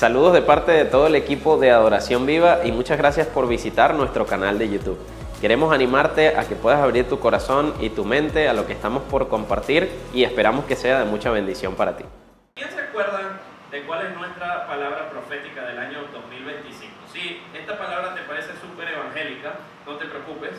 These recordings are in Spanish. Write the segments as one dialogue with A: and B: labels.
A: Saludos de parte de todo el equipo de Adoración Viva y muchas gracias por visitar nuestro canal de YouTube. Queremos animarte a que puedas abrir tu corazón y tu mente a lo que estamos por compartir y esperamos que sea de mucha bendición para ti.
B: ¿Quién se acuerda de cuál es nuestra palabra profética del año 2025? Si esta palabra te parece súper evangélica, no te preocupes.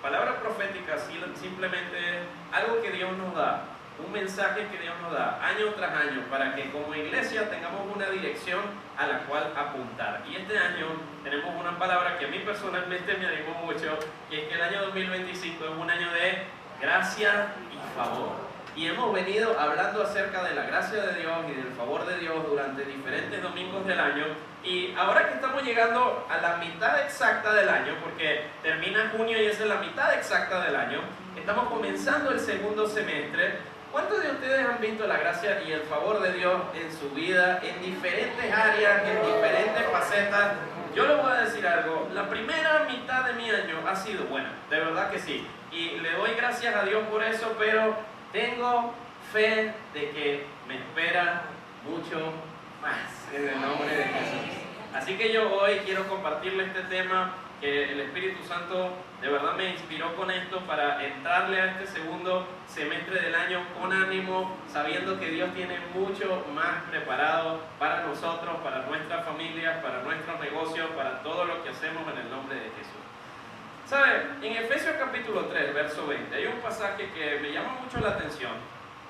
B: Palabra profética simplemente es algo que Dios nos da, un mensaje que Dios nos da año tras año para que como iglesia tengamos una dirección a la cual apuntar. Y este año tenemos una palabra que a mí personalmente me animó mucho, que es que el año 2025 es un año de gracia y favor. Y hemos venido hablando acerca de la gracia de Dios y del favor de Dios durante diferentes domingos del año. Y ahora que estamos llegando a la mitad exacta del año, porque termina junio y esa es la mitad exacta del año, estamos comenzando el segundo semestre. ¿Cuántos de ustedes han visto la gracia y el favor de Dios en su vida, en diferentes áreas, en diferentes facetas? Yo les voy a decir algo, la primera mitad de mi año ha sido buena, de verdad que sí. Y le doy gracias a Dios por eso, pero tengo fe de que me espera mucho más en el nombre de Jesús. Así que yo hoy quiero compartirle este tema que el Espíritu Santo de verdad me inspiró con esto para entrarle a este segundo semestre del año con ánimo, sabiendo que Dios tiene mucho más preparado para nosotros, para nuestras familias, para nuestros negocios, para todo lo que hacemos en el nombre de Jesús. ¿Sabe? En Efesios capítulo 3, verso 20, hay un pasaje que me llama mucho la atención,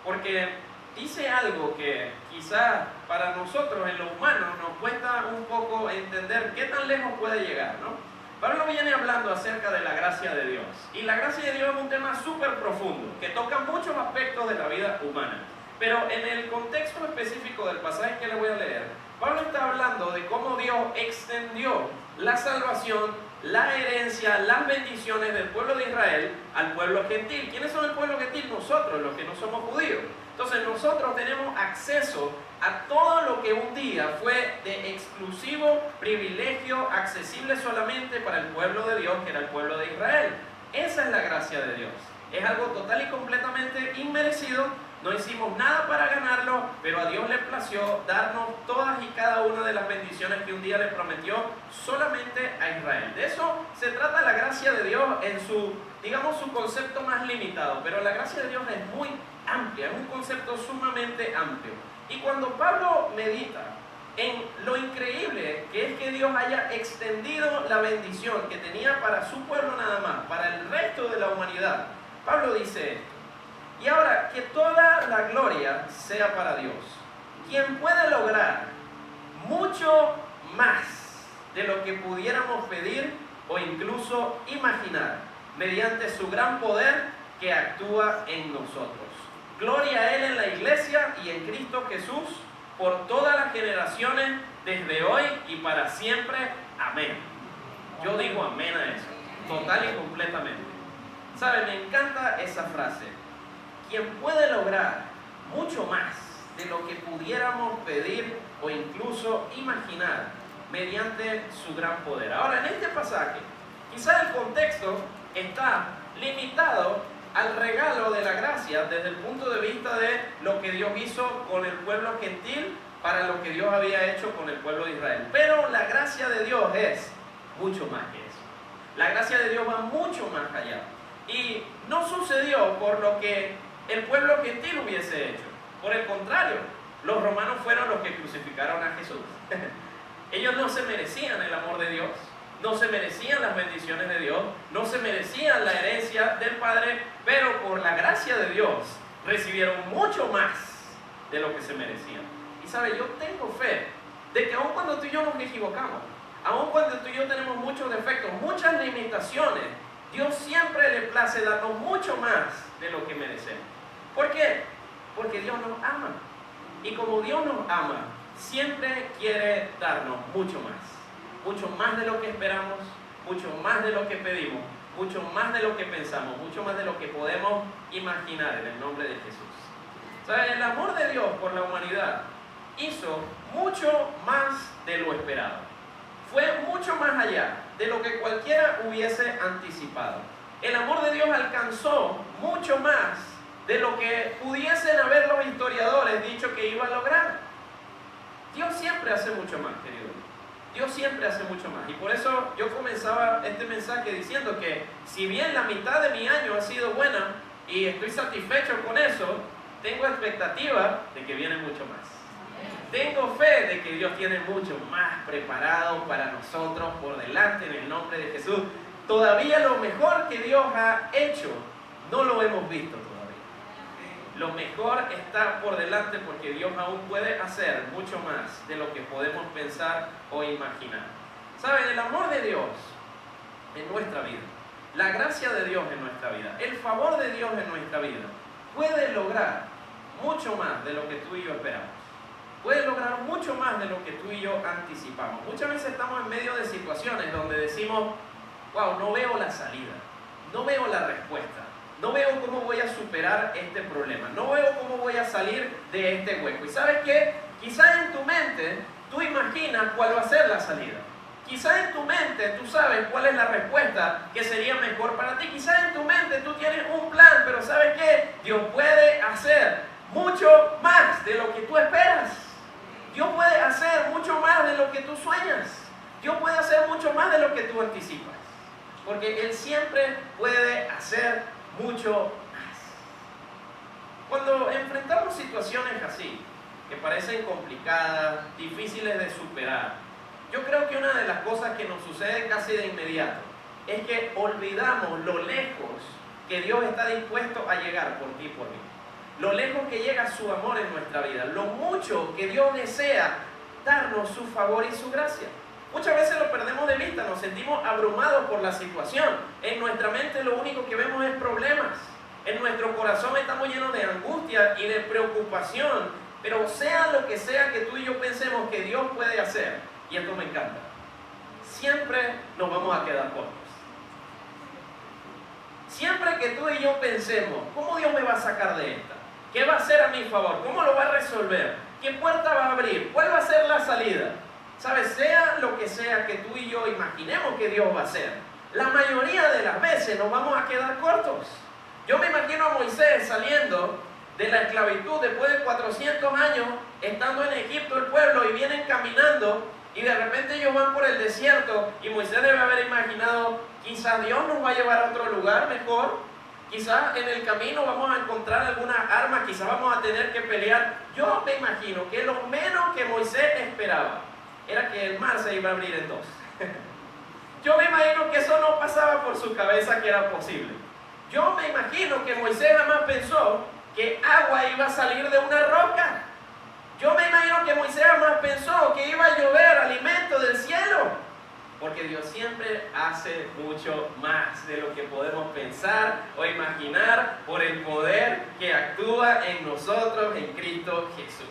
B: porque dice algo que quizás para nosotros en lo humano nos cuesta un poco entender qué tan lejos puede llegar, ¿no? Pablo viene hablando acerca de la gracia de Dios, y la gracia de Dios es un tema súper profundo, que toca muchos aspectos de la vida humana. Pero en el contexto específico del pasaje que le voy a leer, Pablo está hablando de cómo Dios extendió la salvación, la herencia, las bendiciones del pueblo de Israel al pueblo gentil. ¿Quiénes son el pueblo gentil? Nosotros, los que no somos judíos. Entonces nosotros tenemos acceso a todo lo que un día fue de exclusivo privilegio, accesible solamente para el pueblo de Dios, que era el pueblo de Israel. Esa es la gracia de Dios. Es algo total y completamente inmerecido. No hicimos nada para ganarlo, pero a Dios le plació darnos todas y cada una de las bendiciones que un día le prometió solamente a Israel. De eso se trata la gracia de Dios en su, digamos, su concepto más limitado, pero la gracia de Dios es muy amplia, es un concepto sumamente amplio. Y cuando Pablo medita en lo increíble que es que Dios haya extendido la bendición que tenía para su pueblo nada más, para el resto de la humanidad, Pablo dice esto: y ahora que toda la gloria sea para Dios, quien puede lograr mucho más de lo que pudiéramos pedir o incluso imaginar, mediante su gran poder que actúa en nosotros. Gloria a Él en la iglesia y en Cristo Jesús por todas las generaciones, desde hoy y para siempre. Amén. Yo digo amén a eso, total y completamente. ¿Sabe? Me encanta esa frase. Quien puede lograr mucho más de lo que pudiéramos pedir o incluso imaginar mediante su gran poder. Ahora, en este pasaje, quizá el contexto está limitado al regalo de la gracia desde el punto de vista de lo que Dios hizo con el pueblo gentil para lo que Dios había hecho con el pueblo de Israel. Pero la gracia de Dios es mucho más que eso. La gracia de Dios va mucho más allá. Y no sucedió por lo que el pueblo gentil hubiese hecho. Por el contrario, los romanos fueron los que crucificaron a Jesús. Ellos no se merecían el amor de Dios, no se merecían las bendiciones de Dios, no se merecían la herencia del Padre, pero por la gracia de Dios recibieron mucho más de lo que se merecían. Y sabe, yo tengo fe de que aun cuando tú y yo nos equivocamos, aun cuando tú y yo tenemos muchos defectos, muchas limitaciones, Dios siempre le place darnos mucho más de lo que merecemos. ¿Por qué? Porque Dios nos ama. Y como Dios nos ama, siempre quiere darnos mucho más de lo que esperamos, mucho más de lo que pedimos, mucho más de lo que pensamos, mucho más de lo que podemos imaginar en el nombre de Jesús. ¿Saben? El amor de Dios por la humanidad hizo mucho más de lo esperado. Fue mucho más allá de lo que cualquiera hubiese anticipado. El amor de Dios alcanzó mucho más de lo que pudiesen haber los historiadores dicho que iba a lograr. Dios siempre hace mucho más, querido. Dios siempre hace mucho más. Y por eso yo comenzaba este mensaje diciendo que si bien la mitad de mi año ha sido buena y estoy satisfecho con eso, tengo expectativa de que viene mucho más. Tengo fe de que Dios tiene mucho más preparado para nosotros por delante en el nombre de Jesús. Todavía lo mejor que Dios ha hecho no lo hemos visto todavía. Lo mejor está por delante porque Dios aún puede hacer mucho más de lo que podemos pensar o imaginar. ¿Saben? El amor de Dios en nuestra vida, la gracia de Dios en nuestra vida, el favor de Dios en nuestra vida, puede lograr mucho más de lo que tú y yo esperamos. Puede lograr mucho más de lo que tú y yo anticipamos. Muchas veces estamos en medio de situaciones donde decimos, wow, no veo la salida, no veo la respuesta, no veo cómo voy a superar este problema, no veo cómo voy a salir de este hueco. ¿Y sabes qué? Quizás en tu mente tú imaginas cuál va a ser la salida. Quizás en tu mente tú sabes cuál es la respuesta que sería mejor para ti. Quizás en tu mente tú tienes un plan, pero ¿sabes qué? Dios puede hacer mucho más de lo que tú esperas. Dios puede hacer mucho más de lo que tú sueñas. Dios puede hacer mucho más de lo que tú anticipas. Porque Él siempre puede hacer mucho más. Cuando enfrentamos situaciones así, que parecen complicadas, difíciles de superar, yo creo que una de las cosas que nos sucede casi de inmediato es que olvidamos lo lejos que Dios está dispuesto a llegar por ti y por mí. Lo lejos que llega su amor en nuestra vida, lo mucho que Dios desea darnos su favor y su gracia. Muchas veces lo perdemos de vista, nos sentimos abrumados por la situación. En nuestra mente lo único que vemos es problemas. En nuestro corazón estamos llenos de angustia y de preocupación. Pero sea lo que sea que tú y yo pensemos que Dios puede hacer, y esto me encanta, siempre nos vamos a quedar cortos. Siempre que tú y yo pensemos, ¿cómo Dios me va a sacar de esta? ¿Qué va a hacer a mi favor? ¿Cómo lo va a resolver? ¿Qué puerta va a abrir? ¿Cuál va a ser la salida? ¿Sabes? Sea lo que sea que tú y yo imaginemos que Dios va a hacer, la mayoría de las veces nos vamos a quedar cortos. Yo me imagino a Moisés saliendo de la esclavitud después de 400 años, estando en Egipto el pueblo, y vienen caminando, y de repente ellos van por el desierto, y Moisés debe haber imaginado, quizás Dios nos va a llevar a otro lugar mejor, quizás en el camino vamos a encontrar algunas armas, quizás vamos a tener que pelear. Yo me imagino que lo menos que Moisés esperaba era que el mar se iba a abrir en dos. Yo me imagino que eso no pasaba por su cabeza que era posible. Yo me imagino que Moisés jamás pensó que agua iba a salir de una roca. Yo me imagino que Moisés jamás pensó que iba a llover alimento del cielo. Porque Dios siempre hace mucho más de lo que podemos pensar o imaginar por el poder que actúa en nosotros en Cristo Jesús.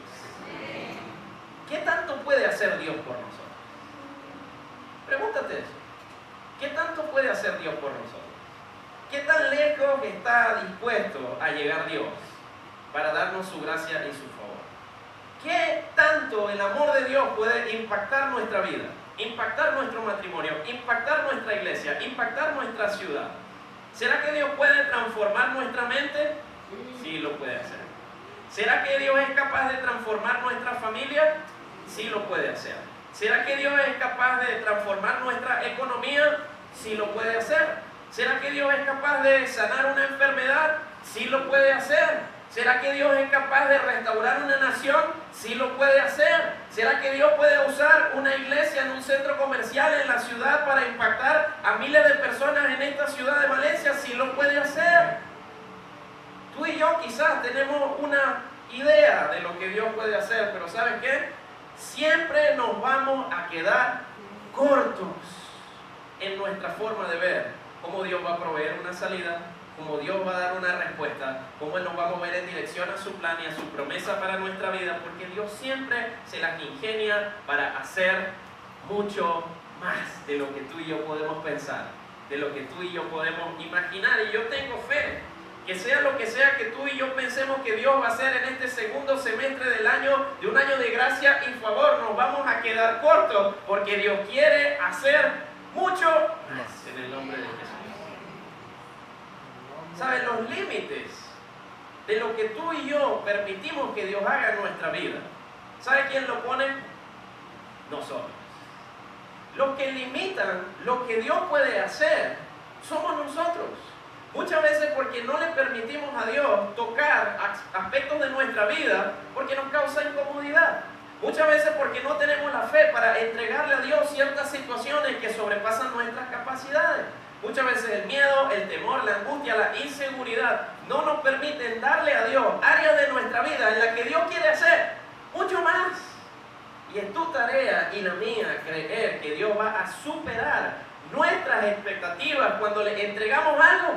B: ¿Qué tanto puede hacer Dios por nosotros? Pregúntate eso. ¿Qué tanto puede hacer Dios por nosotros? ¿Qué tan lejos está dispuesto a llegar Dios para darnos su gracia y su favor? ¿Qué tanto el amor de Dios puede impactar nuestra vida? Impactar nuestro matrimonio, impactar nuestra iglesia, impactar nuestra ciudad. ¿Será que Dios puede transformar nuestra mente? Sí, lo puede hacer. ¿Será que Dios es capaz de transformar nuestra familia? Sí, lo puede hacer. ¿Será que Dios es capaz de transformar nuestra economía? Sí, lo puede hacer. ¿Será que Dios es capaz de sanar una enfermedad? Sí, lo puede hacer. ¿Será que Dios es capaz de restaurar una nación? Sí lo puede hacer. ¿Será que Dios puede usar una iglesia en un centro comercial en la ciudad para impactar a miles de personas en esta ciudad de Valencia? Sí lo puede hacer. Tú y yo quizás tenemos una idea de lo que Dios puede hacer, pero ¿sabes qué? Siempre nos vamos a quedar cortos en nuestra forma de ver cómo Dios va a proveer una salida, cómo Dios va a dar una respuesta, cómo Él nos va a mover en dirección a su plan y a su promesa para nuestra vida, porque Dios siempre se las ingenia para hacer mucho más de lo que tú y yo podemos pensar, de lo que tú y yo podemos imaginar. Y yo tengo fe que sea lo que sea que tú y yo pensemos que Dios va a hacer en este segundo semestre del año, de un año de gracia y favor, nos vamos a quedar cortos, porque Dios quiere hacer mucho más en el nombre de Jesús. ¿Sabes? Los límites de lo que tú y yo permitimos que Dios haga en nuestra vida, ¿sabe quién lo pone? nosotros. Los que limitan lo que Dios puede hacer somos nosotros. Muchas veces porque no le permitimos a Dios tocar aspectos de nuestra vida porque nos causa incomodidad. Muchas veces porque no tenemos la fe para entregarle a Dios ciertas situaciones que sobrepasan nuestras capacidades. Muchas veces el miedo, el temor, la angustia, la inseguridad no nos permiten darle a Dios áreas de nuestra vida en las que Dios quiere hacer mucho más. Y es tu tarea y la mía creer que Dios va a superar nuestras expectativas cuando le entregamos algo.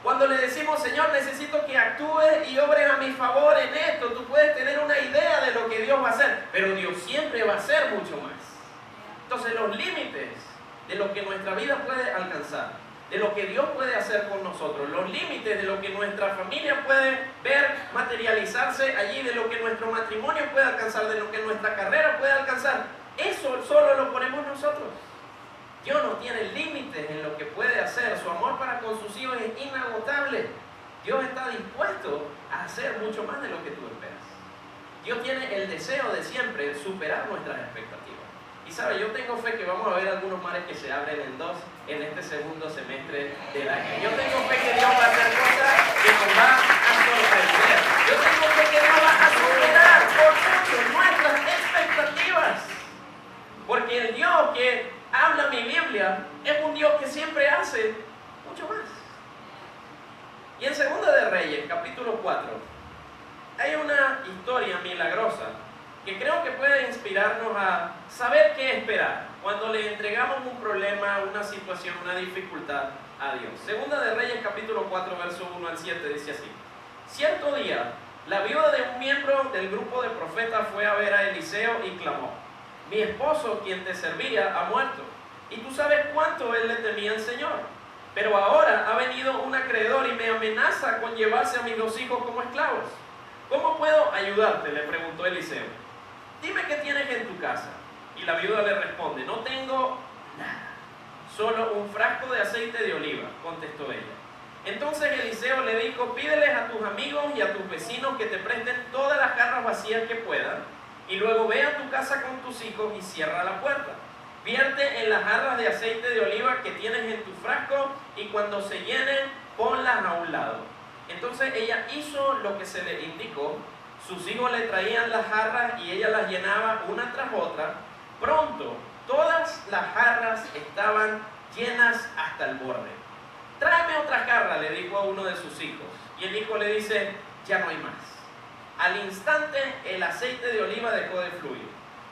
B: Cuando le decimos, Señor, necesito que actúes y obres a mi favor en esto. Tú puedes tener una idea de lo que Dios va a hacer, pero Dios siempre va a hacer mucho más. Entonces los límites de lo que nuestra vida puede alcanzar, de lo que Dios puede hacer con nosotros, los límites de lo que nuestra familia puede ver materializarse allí, de lo que nuestro matrimonio puede alcanzar, de lo que nuestra carrera puede alcanzar, eso solo lo ponemos nosotros. Dios no tiene límites en lo que puede hacer. Su amor para con sus hijos es inagotable. Dios está dispuesto a hacer mucho más de lo que tú esperas. Dios tiene el deseo de siempre superar nuestras expectativas. Y sabe, yo tengo fe que vamos a ver algunos mares que se abren en este segundo semestre del año. Yo tengo fe que Dios va a hacer cosas que nos va a sorprender. Yo tengo fe que Dios va a superar por mucho nuestras expectativas. Porque el Dios que habla mi Biblia es un Dios que siempre hace mucho más. Y en Segunda de Reyes, capítulo 4, hay una historia milagrosa que creo que puede inspirarnos a saber qué esperar cuando le entregamos un problema, una situación, una dificultad a Dios. Segunda de Reyes, capítulo 4, verso 1 al 7, dice así: Cierto día, la viuda de un miembro del grupo de profetas fue a ver a Eliseo y clamó: Mi esposo, quien te servía, ha muerto, y tú sabes cuánto él le temía al Señor. Pero ahora ha venido un acreedor y me amenaza con llevarse a mis 2 hijos como esclavos. ¿Cómo puedo ayudarte?, le preguntó Eliseo. Dime qué tienes en tu casa. Y la viuda le responde: No tengo nada, solo un frasco de aceite de oliva, contestó ella. Entonces Eliseo le dijo: Pídeles a tus amigos y a tus vecinos que te presten todas las jarras vacías que puedan, y luego ve a tu casa con tus hijos y cierra la puerta. Vierte en las jarras de aceite de oliva que tienes en tu frasco, y cuando se llenen, ponlas a un lado. Entonces ella hizo lo que se le indicó. Sus hijos le traían las jarras y ella las llenaba una tras otra. Pronto, todas las jarras estaban llenas hasta el borde. Tráeme otra jarra, le dijo a uno de sus hijos. Y el hijo le dice: Ya no hay más. Al instante, el aceite de oliva dejó de fluir.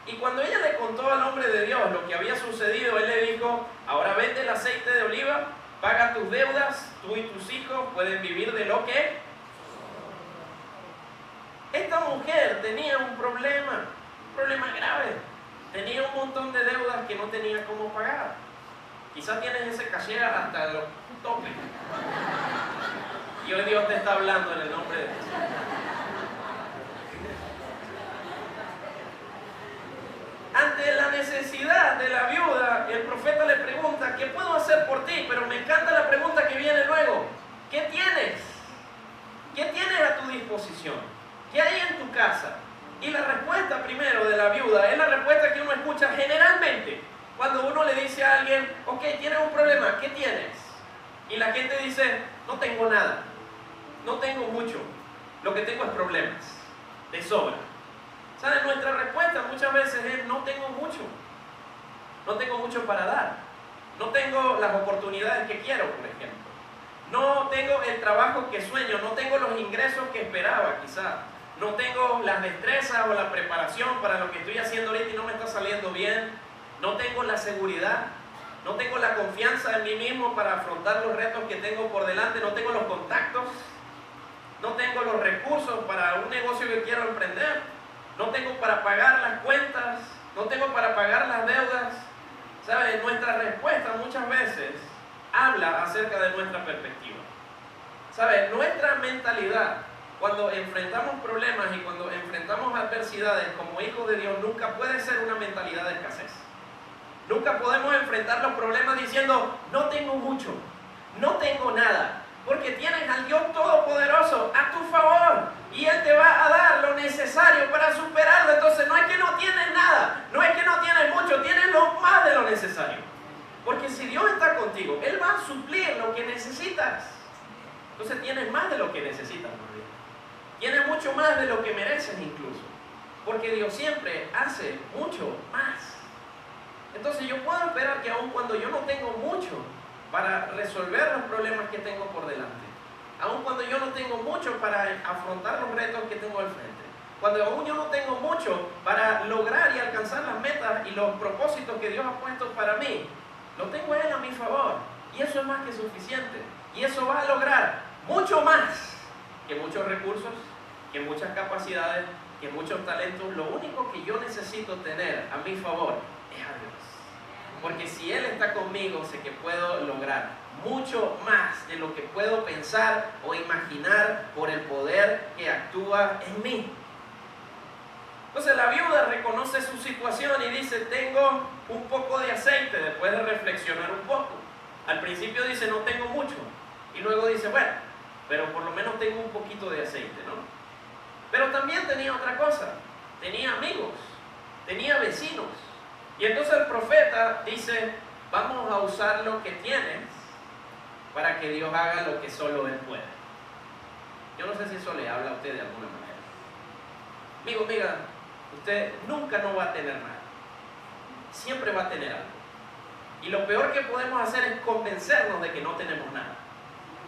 B: Y cuando ella le contó al hombre de Dios lo que había sucedido, él le dijo: Ahora vende el aceite de oliva, paga tus deudas, tú y tus hijos pueden vivir de lo que... Esta mujer tenía un problema grave. Tenía un montón de deudas que no tenía cómo pagar. Quizás tienes ese caché hasta los topes. Y hoy Dios te está hablando en el nombre de Dios. Ante la necesidad de la viuda, el profeta le pregunta: ¿qué puedo hacer por ti? Pero me encanta la pregunta que viene luego: ¿qué tienes? ¿Qué tienes a tu disposición? ¿Qué hay en tu casa? Y la respuesta primero de la viuda es la respuesta que uno escucha generalmente cuando uno le dice a alguien: ok, tienes un problema, ¿qué tienes? Y la gente dice: no tengo nada, no tengo mucho, lo que tengo es problemas, de sobra. ¿Saben? Nuestra respuesta muchas veces es: no tengo mucho para dar, no tengo las oportunidades que quiero, por ejemplo, no tengo el trabajo que sueño, no tengo los ingresos que esperaba quizá, no tengo las destrezas o la preparación para lo que estoy haciendo ahorita y no me está saliendo bien, no tengo la seguridad, no tengo la confianza en mí mismo para afrontar los retos que tengo por delante, no tengo los contactos, no tengo los recursos para un negocio que quiero emprender, no tengo para pagar las cuentas, no tengo para pagar las deudas. ¿Saben? Nuestra respuesta muchas veces habla acerca de nuestra perspectiva. ¿Saben? Nuestra mentalidad, cuando enfrentamos problemas y cuando enfrentamos adversidades como hijos de Dios, nunca puede ser una mentalidad de escasez. Nunca podemos enfrentar los problemas diciendo: no tengo mucho, no tengo nada, porque tienes al Dios Todopoderoso a tu favor y Él te va a dar lo necesario para superarlo. Entonces no es que no tienes nada, no es que no tienes tienes más de lo que necesitas, más bien. Tienes mucho más de lo que mereces incluso. Porque Dios siempre hace mucho más. Entonces yo puedo esperar que aun cuando yo no tengo mucho para resolver los problemas que tengo por delante, aun cuando yo no tengo mucho para afrontar los retos que tengo al frente, cuando aún yo no tengo mucho para lograr y alcanzar las metas y los propósitos que Dios ha puesto para mí, lo tengo a Él a mi favor. Y eso es más que suficiente. Y eso va a lograr mucho más que muchos recursos, que muchas capacidades, que muchos talentos. Lo único que yo necesito tener a mi favor es a Dios. Porque si Él está conmigo, sé que puedo lograr mucho más de lo que puedo pensar o imaginar por el poder que actúa en mí. Entonces la viuda reconoce su situación y dice, tengo un poco de aceite, después de reflexionar un poco. Al principio dice, no tengo mucho. Y luego dice, bueno, pero por lo menos tengo un poquito de aceite, ¿no? Pero también tenía otra cosa. Tenía amigos, tenía vecinos. Y entonces el profeta dice, vamos a usar lo que tienes para que Dios haga lo que solo Él puede. Yo no sé si eso le habla a usted de alguna manera. Amigo, amiga, usted nunca no va a tener nada. Siempre va a tener algo. Y lo peor que podemos hacer es convencernos de que no tenemos nada.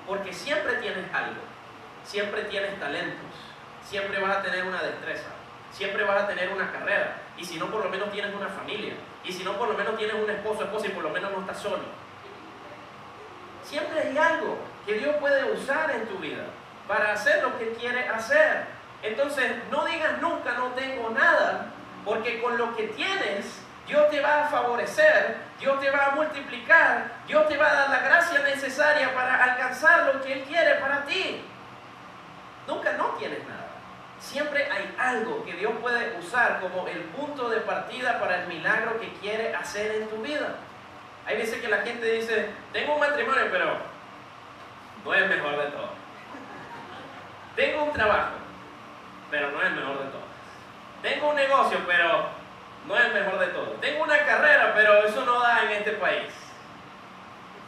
B: Porque siempre tienes algo. Siempre tienes talentos. Siempre vas a tener una destreza. Siempre vas a tener una carrera. Y si no, por lo menos tienes una familia. Y si no, por lo menos tienes un esposo, esposa, y por lo menos no estás solo. Siempre hay algo que Dios puede usar en tu vida para hacer lo que quiere hacer. Entonces, no digas nunca no tengo nada, porque con lo que tienes, Dios te va a favorecer, Dios te va a multiplicar, Dios te va a dar la gracia necesaria para alcanzar lo que Él quiere para ti. Nunca no tienes nada. Siempre hay algo que Dios puede usar como el punto de partida para el milagro que quiere hacer en tu vida. Hay veces que la gente dice, tengo un matrimonio, pero no es el mejor de todos. Tengo un trabajo, pero no es el mejor de todos. Tengo un negocio, pero no es el mejor de todos. Tengo una carrera, pero eso no da en este país.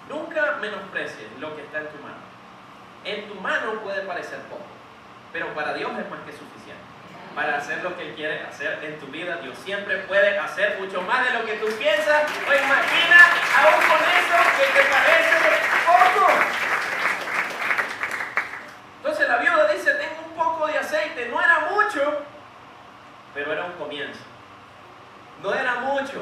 B: Nunca menosprecies lo que está en tu mano. En tu mano puede parecer poco, pero para Dios es más que suficiente. Para hacer lo que Él quiere hacer en tu vida, Dios siempre puede hacer mucho más de lo que tú piensas o imaginas, aún con eso que te parece poco. Entonces la viuda dice, tengo un poco de aceite. No era mucho, pero era un comienzo. No era mucho,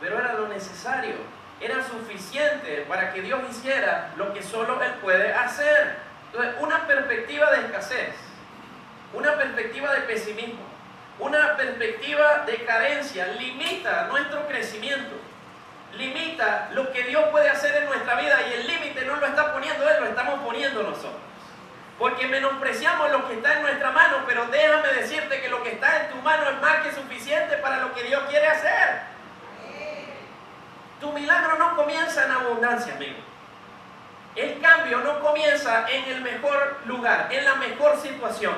B: pero era lo necesario. Era suficiente para que Dios hiciera lo que solo Él puede hacer. Entonces, una perspectiva de escasez, una perspectiva de pesimismo, una perspectiva de carencia limita nuestro crecimiento, limita lo que Dios puede hacer en nuestra vida, y el límite no lo está poniendo Él, lo estamos poniendo nosotros. Porque menospreciamos lo que está en nuestra mano, pero déjame decirte que lo que está en tu mano es más que suficiente para lo que Dios quiere hacer. Tu milagro no comienza en abundancia, amigo. El cambio no comienza en el mejor lugar, en la mejor situación.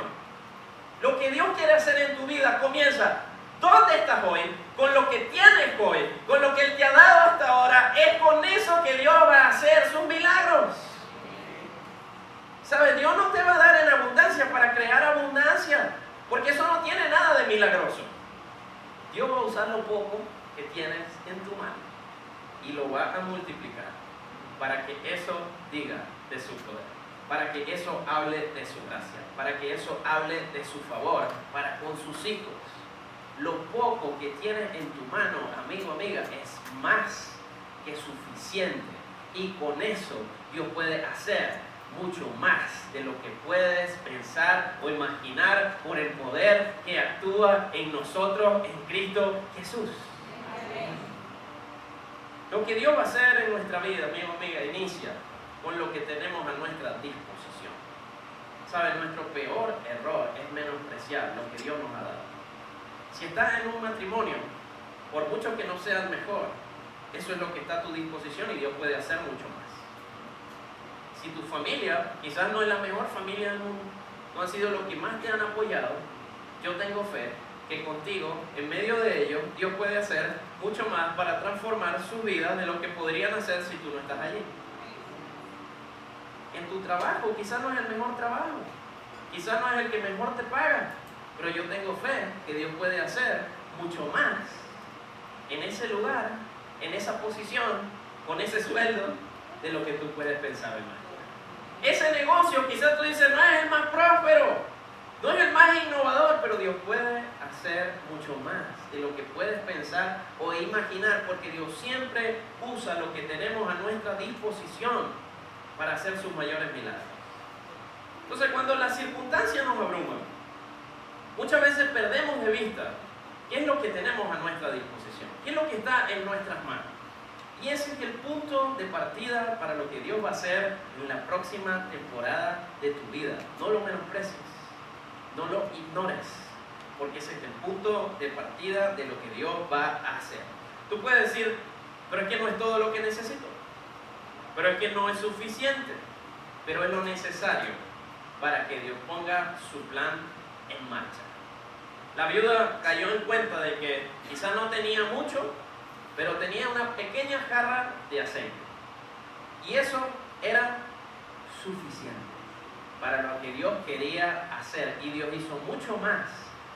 B: Lo que Dios quiere hacer en tu vida comienza ¿dónde estás hoy? Con lo que tienes hoy, con lo que Él te ha dado hasta ahora. Es con eso que Dios va a hacer sus milagros. ¿Sabes? Dios no te va a dar en abundancia para crear abundancia, porque eso no tiene nada de milagroso. Dios va a usar lo poco que tienes en tu mano y lo va a multiplicar para que eso diga de su poder, para que eso hable de su gracia, para que eso hable de su favor para con sus hijos. Lo poco que tienes en tu mano, amigo, amiga, es más que suficiente, y con eso Dios puede hacer mucho más de lo que puedes pensar o imaginar por el poder que actúa en nosotros en Cristo Jesús. Lo que Dios va a hacer en nuestra vida, amigo, amiga, inicia con lo que tenemos a nuestra disposición. ¿Sabes? Nuestro peor error es menospreciar lo que Dios nos ha dado. Si estás en un matrimonio, por mucho que no sea el mejor, eso es lo que está a tu disposición y Dios puede hacer mucho más. Si tu familia quizás no es la mejor familia del mundo, no ha sido lo que más te han apoyado, yo tengo fe que contigo, en medio de ello, Dios puede hacer mucho más para transformar sus vidas de lo que podrían hacer si tú no estás allí. en tu trabajo quizás no es el mejor trabajo, quizás no es el que mejor te paga, pero yo tengo fe que Dios puede hacer mucho más en ese lugar, en esa posición, con ese sueldo, de lo que tú puedes pensar o imaginar. Ese negocio quizás tú dices no es el más próspero, no es el más innovador, pero Dios puede hacer mucho más de lo que puedes pensar o imaginar, porque Dios siempre usa lo que tenemos a nuestra disposición para hacer sus mayores milagros. Entonces, cuando las circunstancias nos abruman, muchas veces perdemos de vista qué es lo que tenemos a nuestra disposición, qué es lo que está en nuestras manos. Y ese es el punto de partida para lo que Dios va a hacer en la próxima temporada de tu vida. No lo menosprecies, no lo ignores, porque ese es el punto de partida de lo que Dios va a hacer. Tú puedes decir, pero es que no es todo lo que necesito, pero es que no es suficiente, pero es lo necesario para que Dios ponga su plan en marcha. La viuda cayó en cuenta de que quizás no tenía mucho, pero tenía una pequeña jarra de aceite. Y eso era suficiente para lo que Dios quería hacer. Y Dios hizo mucho más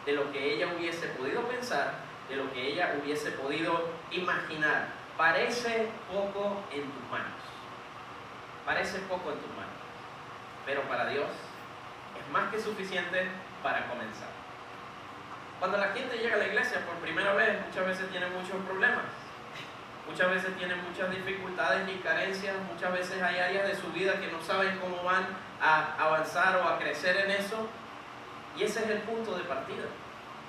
B: de lo que ella hubiese podido pensar, de lo que ella hubiese podido imaginar. Parece poco en tus manos. Parece poco en tus manos. Pero para Dios es más que suficiente para comenzar. Cuando la gente llega a la iglesia por primera vez, muchas veces tiene muchos problemas. Muchas veces tienen muchas dificultades y carencias, muchas veces hay áreas de su vida que no saben cómo van a avanzar o a crecer en eso. Y ese es el punto de partida.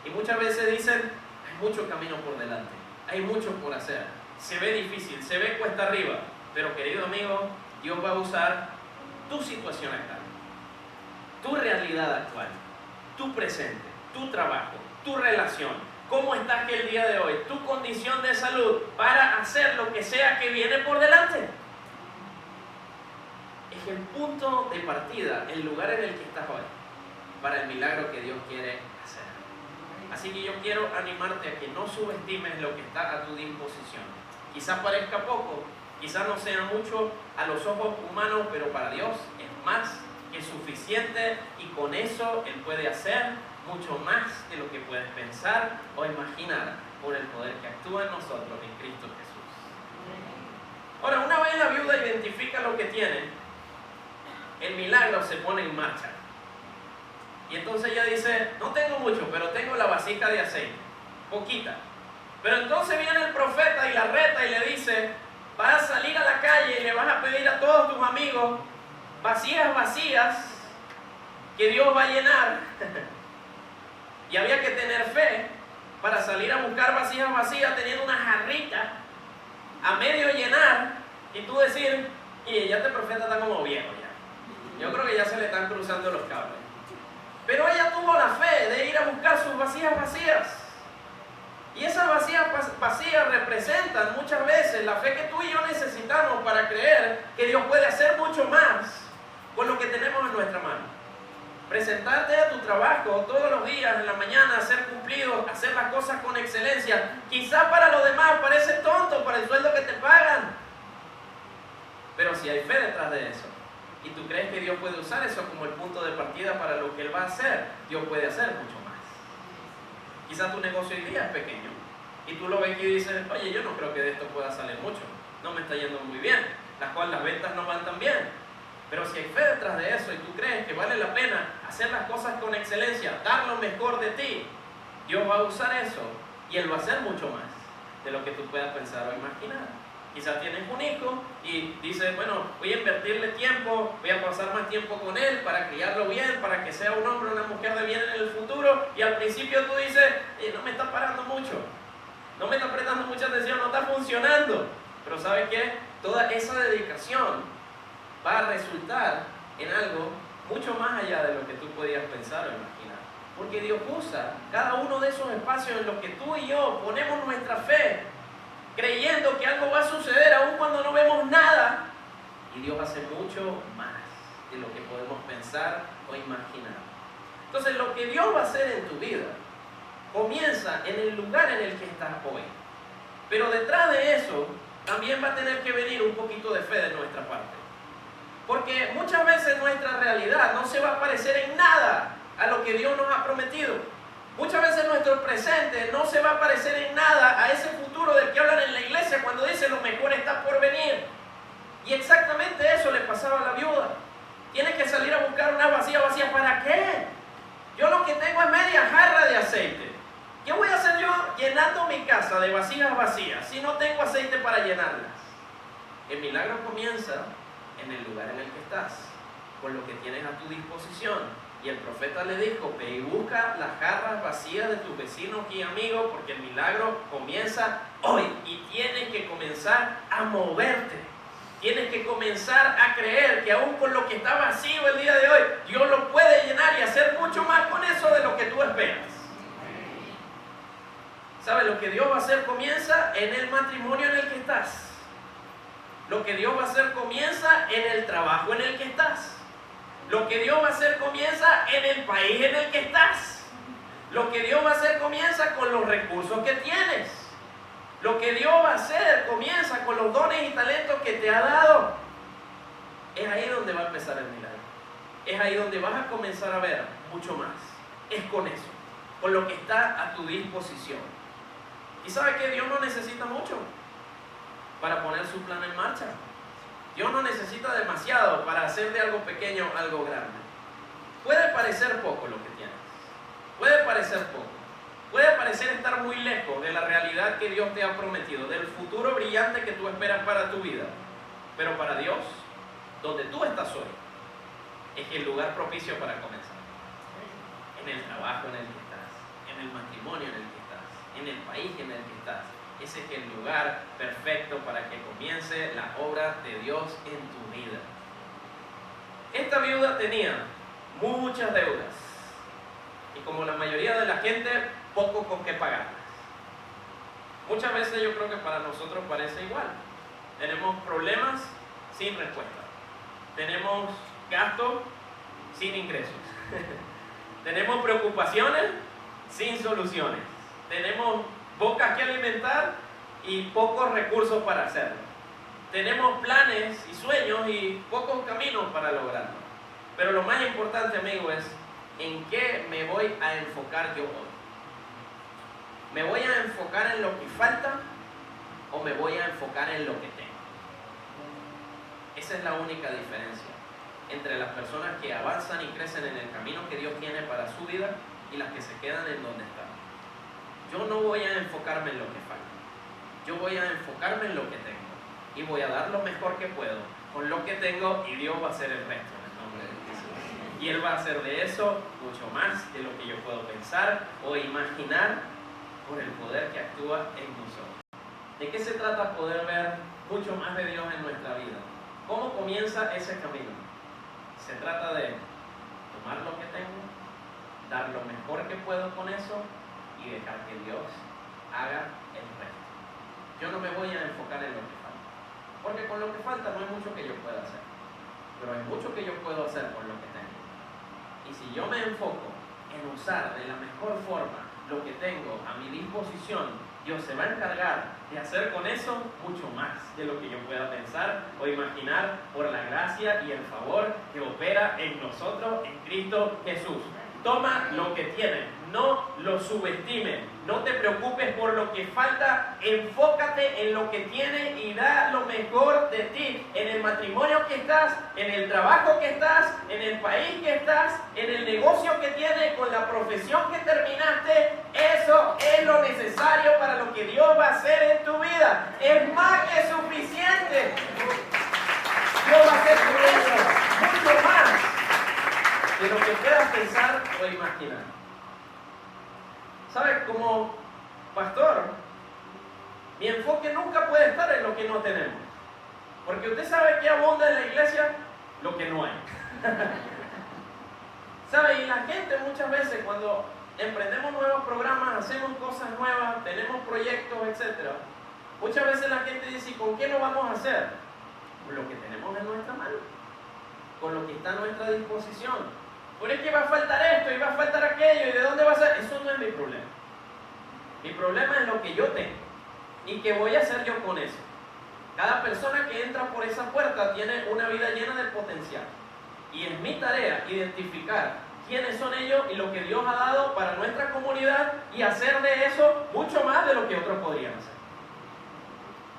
B: Y muchas veces dicen, hay mucho camino por delante, hay mucho por hacer. Se ve difícil, se ve cuesta arriba. Pero querido amigo, Dios va a usar tu situación actual, tu realidad actual, tu presente, tu trabajo, tu relación. ¿Cómo estás el día de hoy? Tu condición de salud para hacer lo que sea que viene por delante. Es el punto de partida, el lugar en el que estás hoy, para el milagro que Dios quiere hacer. Así que yo quiero animarte a que no subestimes lo que está a tu disposición. Quizás parezca poco, quizás no sea mucho a los ojos humanos, pero para Dios es más que suficiente y con eso Él puede hacer mucho más de lo que puedes pensar o imaginar por el poder que actúa en nosotros en Cristo Jesús. Ahora, una vez la viuda identifica lo que tiene, el milagro se pone en marcha. Y entonces ella dice, no tengo mucho, pero tengo la vasija de aceite, poquita. Pero entonces viene el profeta y la reta y le dice, vas a salir a la calle y le vas a pedir a todos tus amigos vasijas vacías que Dios va a llenar. Y había que tener fe para salir a buscar vasijas vacías teniendo una jarrita a medio llenar y tú decir, y ya este profeta está como viejo ya. Yo creo que ya se le están cruzando los cables. Pero ella tuvo la fe de ir a buscar sus vasijas vacías. Y esas vasijas vacías representan muchas veces la fe que tú y yo necesitamos para creer que Dios puede hacer mucho más con lo que tenemos en nuestra mano. Presentarte a tu trabajo todos los días en la mañana, hacer cumplidos, hacer las cosas con excelencia. Quizás para los demás parece tonto para el sueldo que te pagan. Pero si hay fe detrás de eso, y tú crees que Dios puede usar eso como el punto de partida para lo que Él va a hacer, Dios puede hacer mucho más. Quizás tu negocio hoy día es pequeño, y tú lo ves y dices, oye, yo no creo que de esto pueda salir mucho. No me está yendo muy bien, las ventas no van tan bien. Pero si hay fe detrás de eso y tú crees que vale la pena hacer las cosas con excelencia, dar lo mejor de ti, Dios va a usar eso y Él va a hacer mucho más de lo que tú puedas pensar o imaginar. Quizás tienes un hijo y dices, bueno, voy a invertirle tiempo, voy a pasar más tiempo con él para criarlo bien, para que sea un hombre o una mujer de bien en el futuro. Y al principio tú dices, no me está parando mucho, no me está prestando mucha atención, no está funcionando. Pero ¿sabes qué? Toda esa dedicación va a resultar en algo mucho más allá de lo que tú podías pensar o imaginar. Porque Dios usa cada uno de esos espacios en los que tú y yo ponemos nuestra fe, creyendo que algo va a suceder aun cuando no vemos nada. Y Dios hace mucho más de lo que podemos pensar o imaginar. Entonces, lo que Dios va a hacer en tu vida comienza en el lugar en el que estás hoy. Pero detrás de eso también va a tener que venir un poquito de fe de nuestra parte. Porque muchas veces nuestra realidad no se va a parecer en nada a lo que Dios nos ha prometido. Muchas veces nuestro presente no se va a parecer en nada a ese futuro del que hablan en la iglesia cuando dice lo mejor está por venir. Y exactamente eso le pasaba a la viuda. Tiene que salir a buscar una vasija vacía. ¿Para qué? Yo lo que tengo es media jarra de aceite. ¿Qué voy a hacer yo llenando mi casa de vasijas vacías si no tengo aceite para llenarlas? El milagro comienza en el lugar en el que estás, con lo que tienes a tu disposición. Y el profeta le dijo: ve y busca las jarras vacías de tus vecinos y amigos, porque el milagro comienza hoy y tienes que comenzar a moverte. Tienes que comenzar a creer que aún con lo que está vacío el día de hoy, Dios lo puede llenar y hacer mucho más con eso de lo que tú esperas. ¿Sabes? Lo que Dios va a hacer comienza en el matrimonio en el que estás. Lo que Dios va a hacer comienza en el trabajo en el que estás. Lo que Dios va a hacer comienza en el país en el que estás. Lo que Dios va a hacer comienza con los recursos que tienes. Lo que Dios va a hacer comienza con los dones y talentos que te ha dado. Es ahí donde va a empezar el milagro. Es ahí donde vas a comenzar a ver mucho más. Es con eso, con lo que está a tu disposición. Y sabe que Dios no necesita mucho para poner su plan en marcha. Dios no necesita demasiado para hacer de algo pequeño algo grande. Puede parecer poco lo que tienes. Puede parecer poco. Puede parecer estar muy lejos de la realidad que Dios te ha prometido, del futuro brillante que tú esperas para tu vida. Pero para Dios, donde tú estás hoy, es el lugar propicio para comenzar. En el trabajo en el que estás, en el matrimonio en el que estás, en el país en el que estás. Ese es el lugar perfecto para que comience la obra de Dios en tu vida. Esta viuda tenía muchas deudas. Y como la mayoría de la gente, poco con qué pagarlas. Muchas veces yo creo que para nosotros parece igual. Tenemos problemas sin respuesta. Tenemos gastos sin ingresos. Tenemos preocupaciones sin soluciones. Tenemos bocas que alimentar y pocos recursos para hacerlo. Tenemos planes y sueños y pocos caminos para lograrlo. Pero lo más importante, amigo, es en qué me voy a enfocar yo hoy. ¿Me voy a enfocar en lo que falta o me voy a enfocar en lo que tengo? Esa es la única diferencia entre las personas que avanzan y crecen en el camino que Dios tiene para su vida y las que se quedan en donde están. Yo no voy a enfocarme en lo que falta. Yo voy a enfocarme en lo que tengo. Y voy a dar lo mejor que puedo con lo que tengo y Dios va a hacer el resto en el nombre de Jesús. Y Él va a hacer de eso mucho más de lo que yo puedo pensar o imaginar por el poder que actúa en nosotros. ¿De qué se trata poder ver mucho más de Dios en nuestra vida? ¿Cómo comienza ese camino? Se trata de tomar lo que tengo, dar lo mejor que puedo con eso y dejar que Dios haga el resto. Yo no me voy a enfocar en lo que falta, porque con lo que falta no hay mucho que yo pueda hacer, pero hay mucho que yo puedo hacer con lo que tengo. Y si yo me enfoco en usar de la mejor forma lo que tengo a mi disposición, Dios se va a encargar de hacer con eso mucho más de lo que yo pueda pensar o imaginar por la gracia y el favor que opera en nosotros en Cristo Jesús. Toma lo que tienes, no lo subestimes, no te preocupes por lo que falta, enfócate en lo que tienes y da lo mejor de ti, en el matrimonio que estás, en el trabajo que estás, en el país que estás, en el negocio que tienes, con la profesión que terminaste. Eso es lo necesario para lo que Dios va a hacer en tu vida. Es más que suficiente. Dios va a hacer con eso mucho más de lo que puedas pensar o imaginar. ¿Sabes? Como pastor, mi enfoque nunca puede estar en lo que no tenemos. Porque usted sabe que abunda en la iglesia lo que no hay. ¿Sabe? Y la gente muchas veces cuando emprendemos nuevos programas, hacemos cosas nuevas, tenemos proyectos, etc. Muchas veces la gente dice, ¿con qué lo vamos a hacer? Con lo que tenemos en nuestra mano, con lo que está a nuestra disposición. Pero es que va a faltar esto y va a faltar aquello y de dónde va a ser. Eso no es mi problema. Mi problema es lo que yo tengo y qué voy a hacer yo con eso. Cada persona que entra por esa puerta tiene una vida llena de potencial. Y es mi tarea identificar quiénes son ellos y lo que Dios ha dado para nuestra comunidad y hacer de eso mucho más de lo que otros podrían hacer.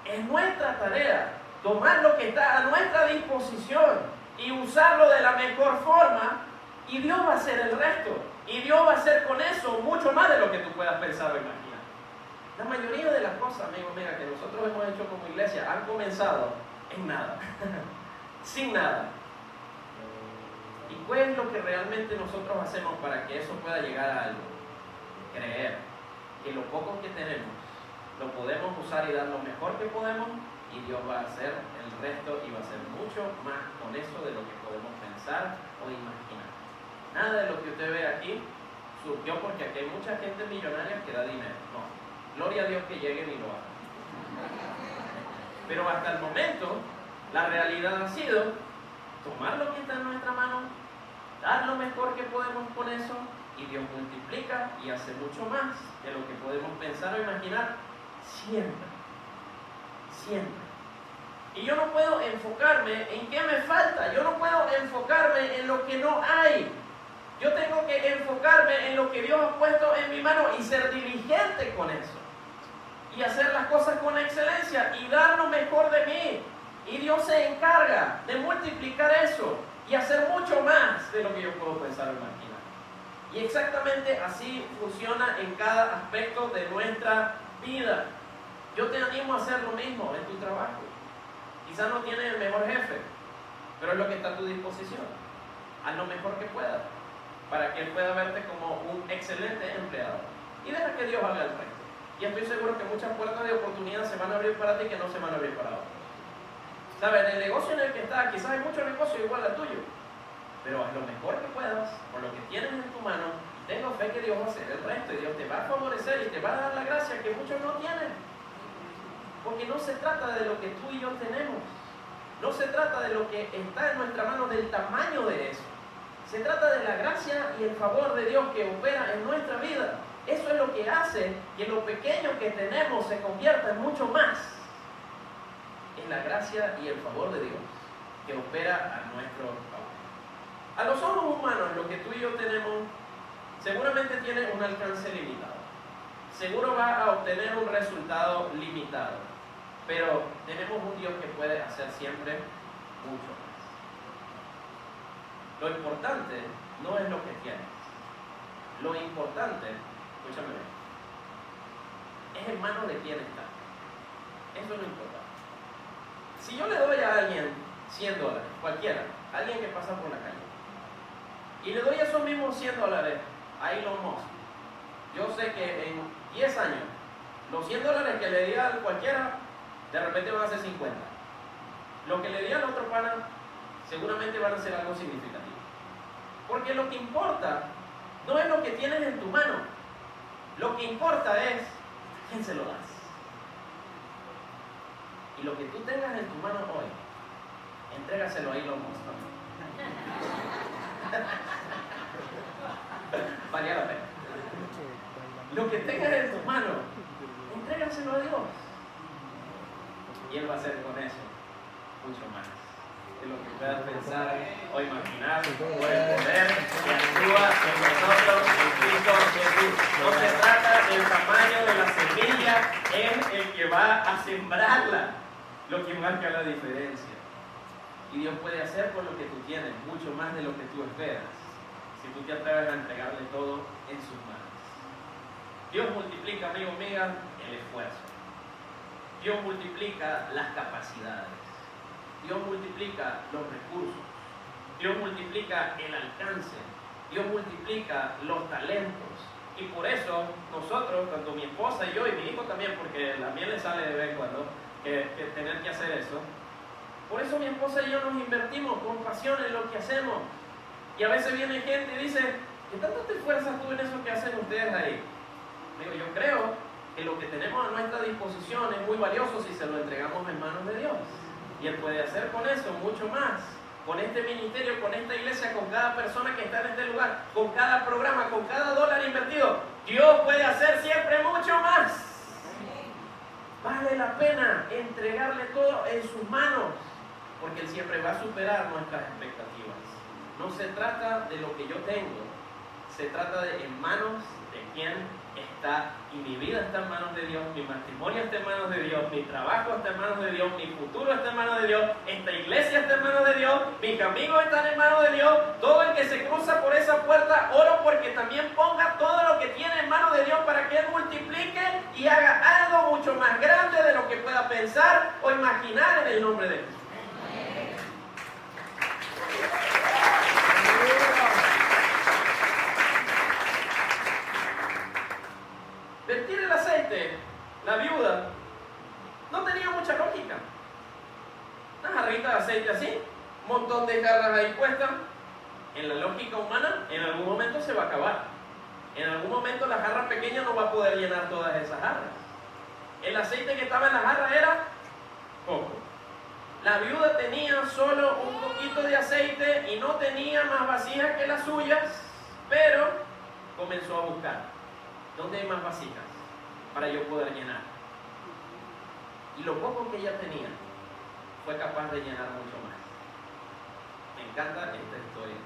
B: Es nuestra tarea tomar lo que está a nuestra disposición y usarlo de la mejor forma, y Dios va a hacer el resto. Y Dios va a hacer con eso mucho más de lo que tú puedas pensar o imaginar. La mayoría de las cosas, amigos, mira, que nosotros hemos hecho como iglesia han comenzado en nada, sin nada. ¿Y cuál es lo que realmente nosotros hacemos para que eso pueda llegar a algo? Creer que lo poco que tenemos lo podemos usar y dar lo mejor que podemos, y Dios va a hacer el resto y va a hacer mucho más con eso de lo que podemos pensar o imaginar. Nada de lo que usted ve aquí surgió porque aquí hay mucha gente millonaria que da dinero. No, gloria a Dios que lleguen y lo hagan. Pero hasta el momento, la realidad ha sido tomar lo que está en nuestra mano, dar lo mejor que podemos con eso, y Dios multiplica y hace mucho más de lo que podemos pensar o imaginar, siempre. Siempre. Y yo no puedo enfocarme en qué me falta, yo no puedo enfocarme en lo que no hay. Yo tengo que enfocarme en lo que Dios ha puesto en mi mano y ser diligente con eso. Y hacer las cosas con excelencia y dar lo mejor de mí. Y Dios se encarga de multiplicar eso y hacer mucho más de lo que yo puedo pensar o imaginar. Y exactamente así funciona en cada aspecto de nuestra vida. Yo te animo a hacer lo mismo en tu trabajo. Quizás no tienes el mejor jefe, pero es lo que está a tu disposición. Haz lo mejor que puedas, para que Él pueda verte como un excelente empleado. Y deja que Dios haga el resto. Y estoy seguro que muchas puertas de oportunidad se van a abrir para ti que no se van a abrir para otros. ¿Sabes? En el negocio en el que estás, quizás hay mucho negocio igual al tuyo, pero haz lo mejor que puedas, con lo que tienes en tu mano. Tengo fe que Dios va a hacer el resto, y Dios te va a favorecer y te va a dar la gracia que muchos no tienen. Porque no se trata de lo que tú y yo tenemos. No se trata de lo que está en nuestra mano, del tamaño de eso. Se trata de la gracia y el favor de Dios que opera en nuestra vida. Eso es lo que hace que lo pequeño que tenemos se convierta en mucho más. Es la gracia y el favor de Dios que opera a nuestro favor. A los ojos humanos, lo que tú y yo tenemos seguramente tiene un alcance limitado. Seguro va a obtener un resultado limitado. Pero tenemos un Dios que puede hacer siempre mucho más. Lo importante no es lo que tienes. Lo importante, escúchame bien, es en manos de quién está. Eso es lo importante. Si yo le doy a alguien $100, cualquiera, alguien que pasa por la calle, y le doy esos mismos $100 a Elon Musk, yo sé que en 10 años, los $100 que le di a cualquiera, de repente van a ser 50. Lo que le di al otro pana, seguramente van a ser algo significativo. Porque lo que importa no es lo que tienes en tu mano. Lo que importa es a quién se lo das. Y lo que tú tengas en tu mano hoy, entrégaselo a Elon Musk también. Valía la pena. Lo que tengas en tu mano, entrégaselo a Dios. Y Él va a hacer con eso mucho más de lo que puedas pensar o imaginar por el poder que actúa en nosotros en Cristo Jesús. No se trata del tamaño de la semilla, es el que va a sembrarla lo que marca la diferencia. Y Dios puede hacer con lo que tú tienes mucho más de lo que tú esperas, si tú te atreves a entregarle todo en sus manos. Dios multiplica, amigo, amiga, el esfuerzo. Dios multiplica las capacidades. Dios multiplica los recursos. Dios multiplica el alcance. Dios multiplica los talentos. Y por eso nosotros, tanto mi esposa y yo, y mi hijo también, porque también le sale de vez en cuando que tener que hacer eso, por eso mi esposa y yo nos invertimos con pasión en lo que hacemos. Y a veces viene gente y dice, ¿qué tanto te esfuerzas tú en eso que hacen ustedes ahí? Digo, yo creo que lo que tenemos a nuestra disposición es muy valioso si se lo entregamos en manos de Dios. Y Él puede hacer con eso mucho más. Con este ministerio, con esta iglesia, con cada persona que está en este lugar, con cada programa, con cada dólar invertido. Dios puede hacer siempre mucho más. Vale la pena entregarle todo en sus manos, porque Él siempre va a superar nuestras expectativas. No se trata de lo que yo tengo, se trata de en manos de quién está, y mi vida está en manos de Dios, mi matrimonio está en manos de Dios, mi trabajo está en manos de Dios, mi futuro está en manos de Dios, esta iglesia está en manos de Dios, mis amigos están en manos de Dios. Todo el que se cruza por esa puerta, oro porque también ponga todo lo que tiene en manos de Dios para que Él multiplique y haga algo mucho más grande de lo que pueda pensar o imaginar en el nombre de Jesús. Vertir el aceite, la viuda, no tenía mucha lógica. Una jarrita de aceite así, un montón de jarras ahí puestas. En la lógica humana, en algún momento se va a acabar. En algún momento la jarra pequeña no va a poder llenar todas esas jarras. El aceite que estaba en la jarra era poco. La viuda tenía solo un poquito de aceite y no tenía más vasijas que las suyas, pero comenzó a buscar. ¿Dónde hay más vasijas para yo poder llenar? Y lo poco que ella tenía fue capaz de llenar mucho más. Me encanta esta historia.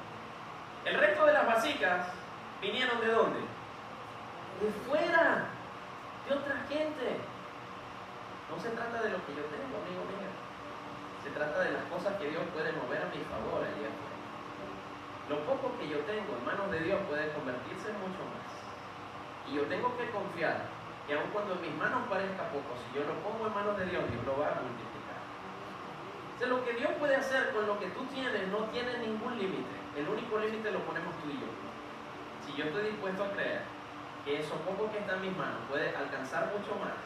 B: El resto de las vasijas vinieron ¿de dónde? De fuera, de otra gente. No se trata de lo que yo tengo, amigo mío. Se trata de las cosas que Dios puede mover a mi favor el día de hoy. Lo poco que yo tengo en manos de Dios puede convertirse en mucho más. Y yo tengo que confiar que aun cuando en mis manos parezca poco, si yo lo pongo en manos de Dios, Dios lo va a multiplicar. O sea, lo que Dios puede hacer con lo que tú tienes no tiene ningún límite. El único límite lo ponemos tú y yo. Si yo estoy dispuesto a creer que eso poco que está en mis manos puede alcanzar mucho más,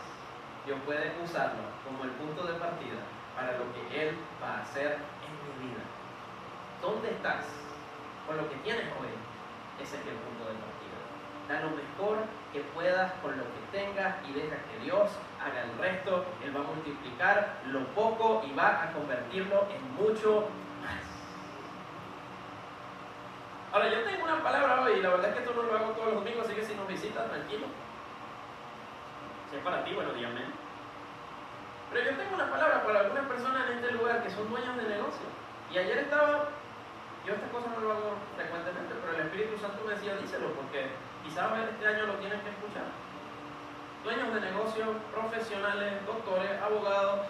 B: Dios puede usarlo como el punto de partida para lo que Él va a hacer en mi vida. ¿Dónde estás con lo que tienes hoy? Ese es el punto de partida. Da lo mejor que puedas con lo que tengas y deja que Dios haga el resto. Él va a multiplicar lo poco y va a convertirlo en mucho más. Ahora, yo tengo una palabra hoy y la verdad es que esto no lo hago todos los domingos, así que si nos visitas, tranquilo. Si es para ti, bueno, dígame. Pero yo tengo una palabra para algunas personas en este lugar que son dueños de negocio. Y ayer estaba, yo estas cosas no lo hago frecuentemente, pero el Espíritu Santo me decía, díselo, porque quizás este año lo tienes que escuchar. Dueños de negocios, profesionales, doctores, abogados,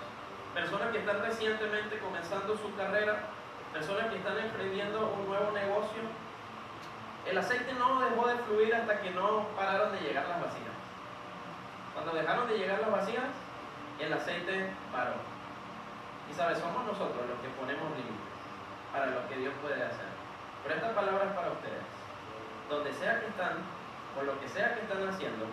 B: personas que están recientemente comenzando su carrera, personas que están emprendiendo un nuevo negocio. El aceite no dejó de fluir hasta que no pararon de llegar las vasijas. Cuando dejaron de llegar las vasijas, el aceite paró. Y sabes, somos nosotros los que ponemos límites para lo que Dios puede hacer. Pero esta palabra es para ustedes. Donde sea que están, con lo que sea que están haciendo,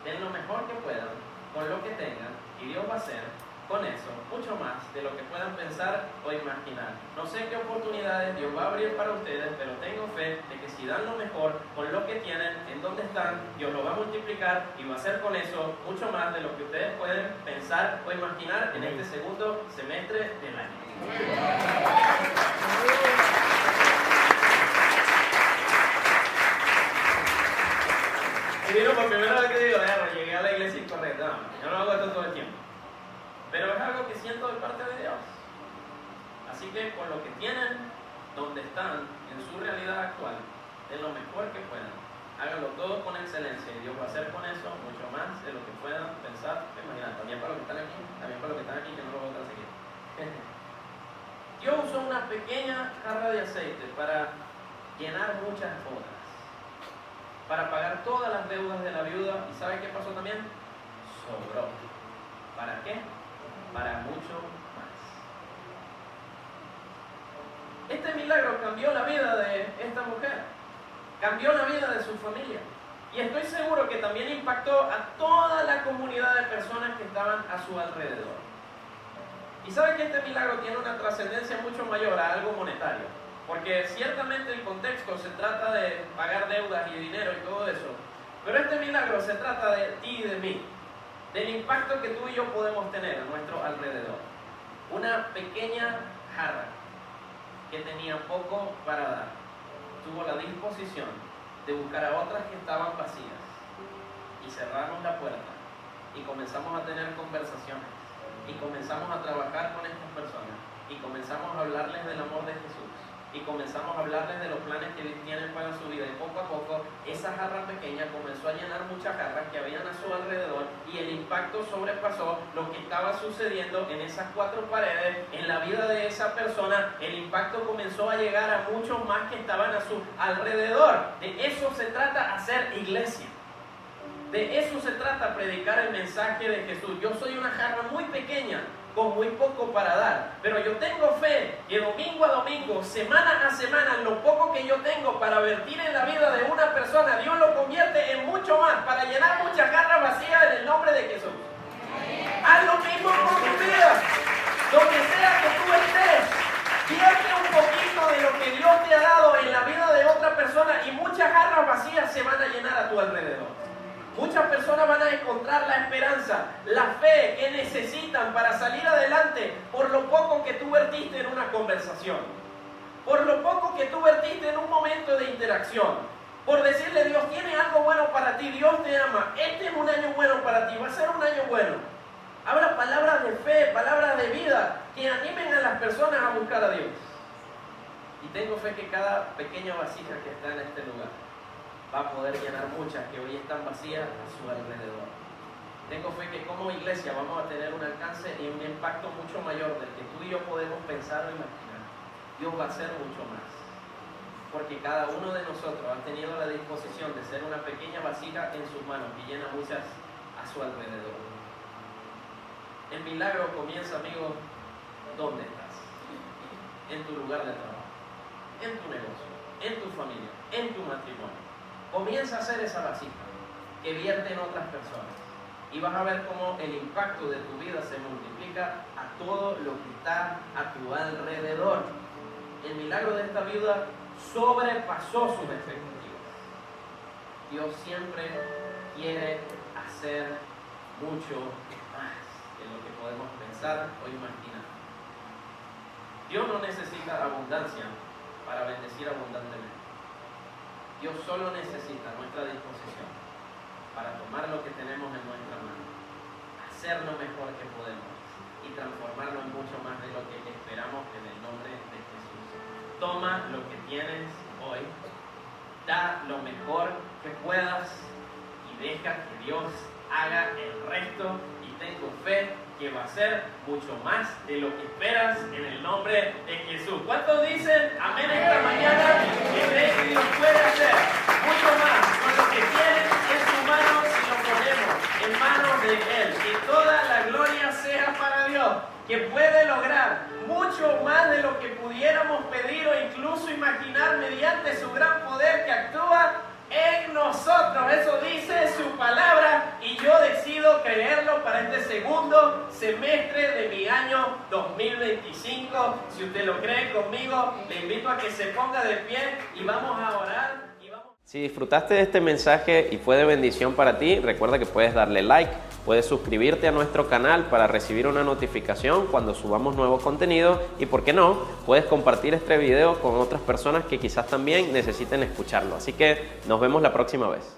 B: den lo mejor que puedan, con lo que tengan, y Dios va a hacer con eso mucho más de lo que puedan pensar o imaginar. No sé qué oportunidades Dios va a abrir para ustedes, pero tengo fe de que si dan lo mejor con lo que tienen, en donde están, Dios lo va a multiplicar y va a hacer con eso mucho más de lo que ustedes pueden pensar o imaginar en este segundo semestre del año. Y digo, por primera vez que digo, llegué a la iglesia incorrecta. No, yo no hago esto todo el tiempo. Pero es algo que siento de parte de Dios. Así que con lo que tienen, donde están, en su realidad actual, den lo mejor que puedan. Háganlo todo con excelencia y Dios va a hacer con eso mucho más de lo que puedan pensar. Imaginar, también para los que están aquí, también para los que están aquí que no lo voy a seguir. Dios usó una pequeña jarra de aceite para llenar muchas bodas, para pagar todas las deudas de la viuda. ¿Y sabe qué pasó también? Sobró. ¿Para qué? Para mucho más. Este milagro cambió la vida de esta mujer, cambió la vida de su familia, y estoy seguro que también impactó a toda la comunidad de personas que estaban a su alrededor. Y sabe que este milagro tiene una trascendencia mucho mayor a algo monetario, porque ciertamente el contexto se trata de pagar deudas y dinero y todo eso, pero este milagro se trata de ti y de mí, del impacto que tú y yo podemos tener a nuestro alrededor. Una pequeña jarra que tenía poco para dar, tuvo la disposición de buscar a otras que estaban vacías y cerraron la puerta y comenzamos a tener conversaciones y comenzamos a trabajar con estas personas y comenzamos a hablarles del amor de Jesús y comenzamos a hablarles de los planes que Dios tiene para su vida, y poco a poco esa jarra pequeña comenzó a llenar muchas jarras que habían a su alrededor, y el impacto sobrepasó lo que estaba sucediendo en esas 4 paredes en la vida de esa persona. El impacto comenzó a llegar a muchos más que estaban a su alrededor. De eso se trata hacer iglesia. De eso se trata predicar el mensaje de Jesús. Yo soy una jarra muy pequeña, con muy poco para dar, pero yo tengo fe que domingo a domingo, semana a semana, lo poco que yo tengo para vertir en la vida de una persona, Dios lo convierte en mucho más, para llenar muchas jarras vacías en el nombre de Jesús. Haz lo mismo con tu vida, donde sea que tú estés, vierte un poquito de lo que Dios te ha dado en la vida de otra persona, y muchas jarras vacías se van a llenar a tu alrededor. Muchas personas van a encontrar la esperanza, la fe que necesitan para salir adelante por lo poco que tú vertiste en una conversación, por lo poco que tú vertiste en un momento de interacción, por decirle: Dios tiene algo bueno para ti, Dios te ama, este es un año bueno para ti, va a ser un año bueno. Habla palabras de fe, palabras de vida que animen a las personas a buscar a Dios. Y tengo fe que cada pequeña vasija que está en este lugar va a poder llenar muchas que hoy están vacías a su alrededor. Tengo fe que como iglesia vamos a tener un alcance y un impacto mucho mayor del que tú y yo podemos pensar o imaginar. Dios va a hacer mucho más, porque cada uno de nosotros ha tenido la disposición de ser una pequeña vasija en sus manos que llena muchas a su alrededor. El milagro comienza, amigo, ¿dónde estás? En tu lugar de trabajo, en tu negocio, en tu familia, en tu matrimonio. Comienza a hacer esa vasija que vierte en otras personas, y vas a ver cómo el impacto de tu vida se multiplica a todo lo que está a tu alrededor. El milagro de esta viuda sobrepasó sus expectativas. Dios siempre quiere hacer mucho más de lo que podemos pensar o imaginar. Dios no necesita abundancia para bendecir abundantemente. Dios solo necesita nuestra disposición para tomar lo que tenemos en nuestra mano, hacer lo mejor que podemos y transformarlo en mucho más de lo que esperamos en el nombre de Jesús. Toma lo que tienes hoy, da lo mejor que puedas y deja que Dios haga el resto, y tengo fe que va a ser mucho más de lo que esperas en el nombre de Jesús. ¿Cuántos dicen amén esta mañana? Que creen que Dios puede hacer mucho más con lo que tienen en sus manos si lo ponemos en manos de Él. Que toda la gloria sea para Dios, que puede lograr mucho más de lo que pudiéramos pedir o incluso imaginar mediante su gran poder que actúa en nosotros. Eso dice su palabra, y yo decido creerlo para este segundo semestre de mi año 2025. Si usted lo cree conmigo, le invito a que se ponga de pie y vamos a orar.
A: Si disfrutaste de este mensaje y fue de bendición para ti, recuerda que puedes darle like, puedes suscribirte a nuestro canal para recibir una notificación cuando subamos nuevo contenido, y por qué no, puedes compartir este video con otras personas que quizás también necesiten escucharlo. Así que nos vemos la próxima vez.